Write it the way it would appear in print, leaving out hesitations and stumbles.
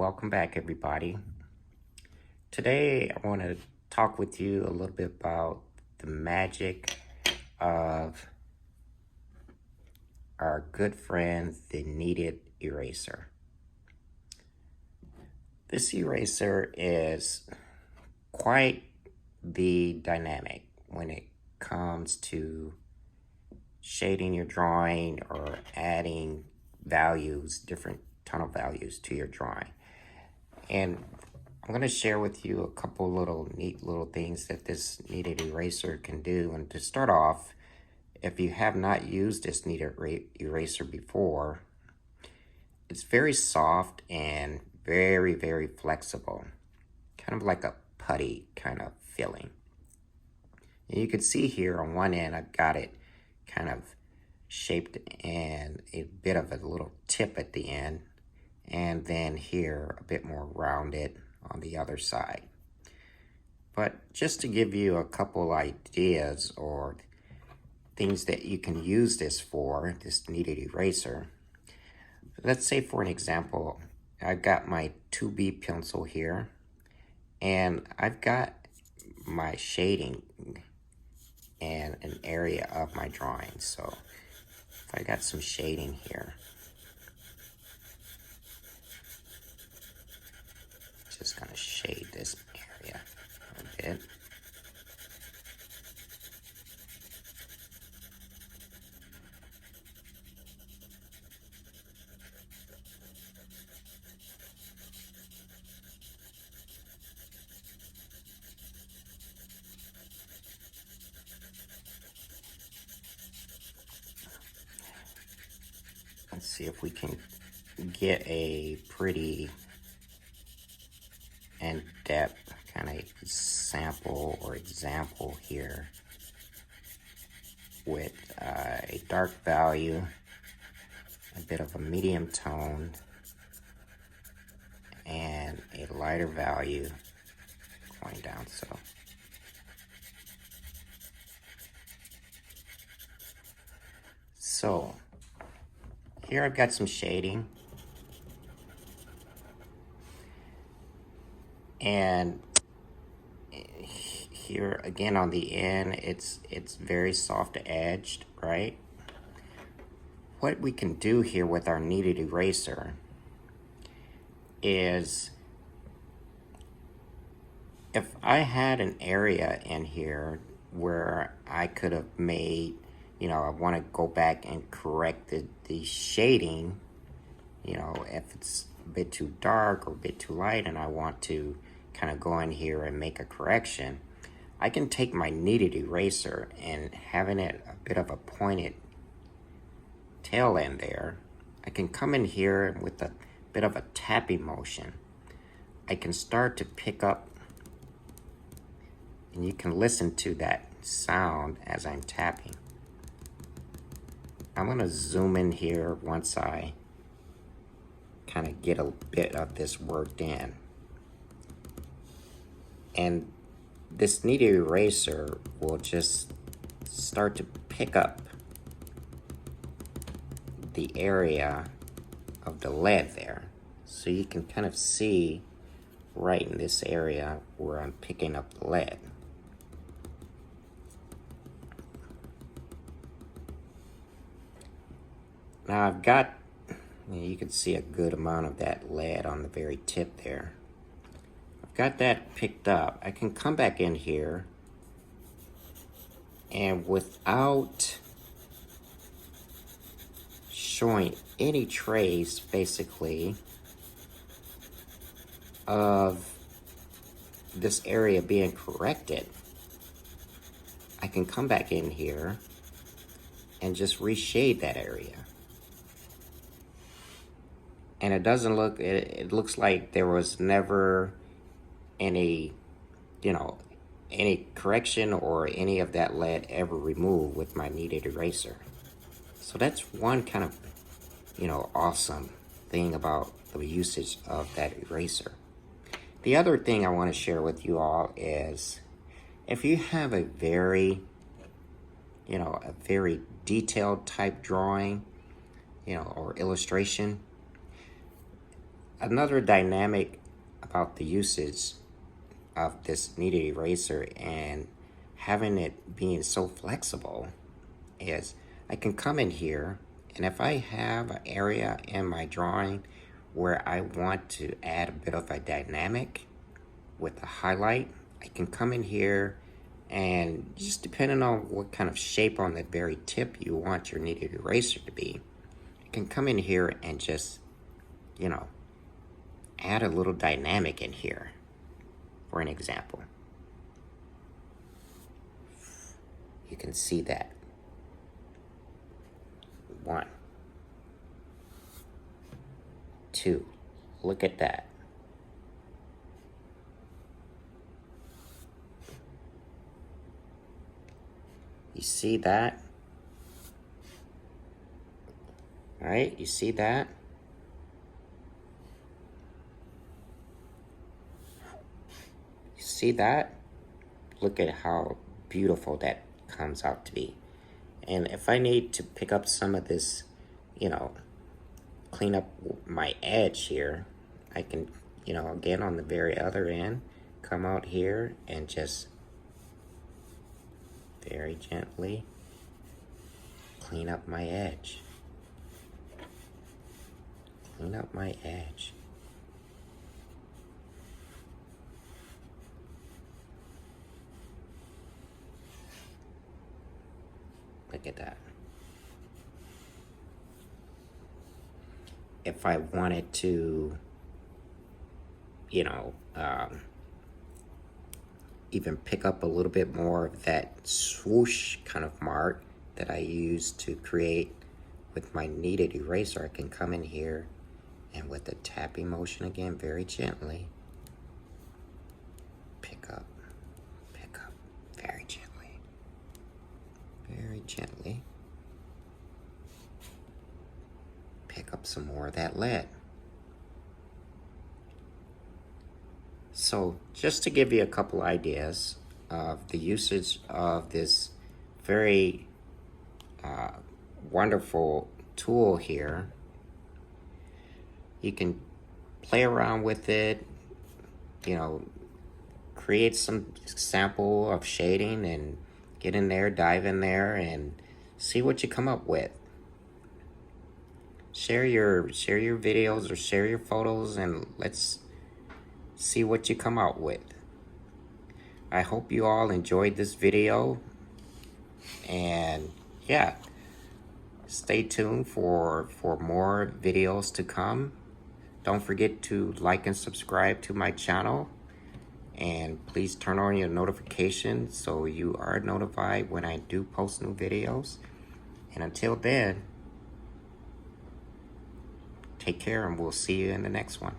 welcome back, everybody. Today, I want to talk with you a little bit about the magic of our good friend, the kneaded eraser. This eraser is quite the dynamic when it comes to shading your drawing or adding values, different tonal values to your drawing. And I'm going to share with you a couple neat little things that this kneaded eraser can do. And to start off, if you have not used this kneaded eraser before, it's very soft and very, very flexible, kind of like a putty kind of feeling. And you can see here on one end, I've got it kind of shaped and a bit of a little tip at the end, and then here a bit more rounded on the other side. But just to give you a couple ideas or things that you can use this for, this kneaded eraser, let's say for an example, I've got my 2B pencil here, and I've got my shading and an area of my drawing. So if I got some shading here, just gonna shade this area a bit. Let's see if we can get a pretty in-depth kind of sample or example here with a dark value, a bit of a medium tone, and a lighter value going down. So here I've got some shading, and here again on the end, it's very soft edged, right? What we can do here with our kneaded eraser is, if I had an area in here where I could have made, I want to go back and correct the shading, if it's a bit too dark or a bit too light and I want to kind of go in here and make a correction, I can take my kneaded eraser and having it a bit of a pointed tail end there, I can come in here with a bit of a tapping motion. I can start to pick up, and you can listen to that sound as I'm tapping. I'm going to zoom in here once I kind of get a bit of this worked in. And this kneaded eraser will just start to pick up the area of the lead there. So you can kind of see right in this area where I'm picking up the lead. Now I've got, you can see a good amount of that lead on the very tip there. I've got that picked up. I can come back in here and without showing any trace basically of this area being corrected, I can come back in here and just reshade that area. And it doesn't look, it looks like there was never any, any correction or any of that lead ever removed with my kneaded eraser. So that's one kind of, awesome thing about the usage of that eraser. The other thing I want to share with you all is, if you have a very, a very detailed type drawing, or illustration, Another dynamic about the usage of this kneaded eraser and having it being so flexible is I can come in here, and if I have an area in my drawing where I want to add a bit of a dynamic with a highlight, I can come in here, and just depending on what kind of shape on the very tip you want your kneaded eraser to be, I can come in here and just, you know, add a little dynamic in here for an example. You can see that. 1, 2, look at that. You see that? All right, you see that? You see that? Look at how beautiful that comes out to be. And if I need to pick up some of this, you know, clean up my edge here, I can, you know, again on the very other end, come out here and just very gently clean up my edge. Clean up my edge. Look at that. If I wanted to, you know, even pick up a little bit more of that swoosh kind of mark that I use to create with my kneaded eraser, I can come in here and with the tapping motion again, very gently, pick up, very gently, pick up some more of that lead. So just to give you a couple ideas of the usage of this very wonderful tool here, you can play around with it, you know, create some sample of shading and get in there, dive in there and see what you come up with. Share your videos or share your photos and let's see what you come out with. I hope you all enjoyed this video, and yeah, stay tuned for more videos to come. Don't forget to like and subscribe to my channel, and please turn on your notifications so you are notified when I do post new videos. And until then, take care and we'll see you in the next one.